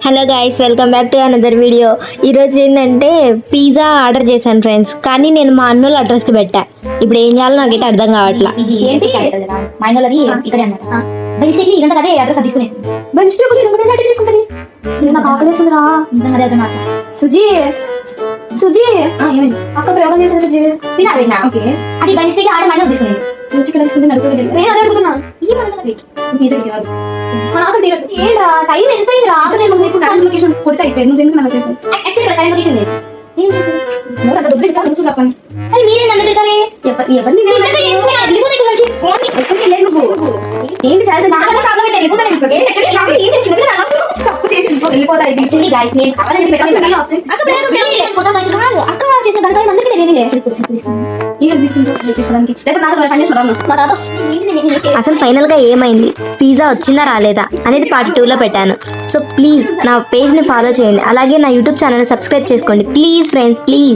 Hello guys, welcome back to another video. ఈరోజు ఏంటంటే pizza order చేశాను ఫ్రెండ్స్, కానీ నేను మా అన్నోళ్ళ అడ్రస్కి పెట్టా. ఇప్పుడు ఏం చేయాలో నాకైతే అర్థం కావట్లా. సుజీ అక్క ప్రయోగం చేసిన సుజీ తినాలి. అది బయట ఆడ మైనర్ తీసుకుని రుచికి తీసుకుంటే అడుగుతుంది. నేను అదే అడుగుతున్నా. ఏంటా టైం ఎంతైంది రా? లొకేషన్ కొడితే అయిపోయింది. నువ్వు ఎందుకు నా లొకేషన్ లొకేషన్ లేదు. మీరే నన్ను తింటారే ఎవరిని ఏంటి చాలా తప్పు చేసి వెళ్ళిపోతాయి. అక్క చేసిన దానిపై అందరికీ అసలు ఫైనల్ గా ఏమైంది, పిజ్జా వచ్చిందా రాలేదా అనేది పార్ట్ 2 లో పెట్టాను. సో ప్లీజ్ నా పేజ్ ని ఫాలో చేయండి, అలాగే నా యూట్యూబ్ ఛానల్ సబ్స్క్రైబ్ చేసుకోండి ప్లీజ్ ఫ్రెండ్స్, ప్లీజ్.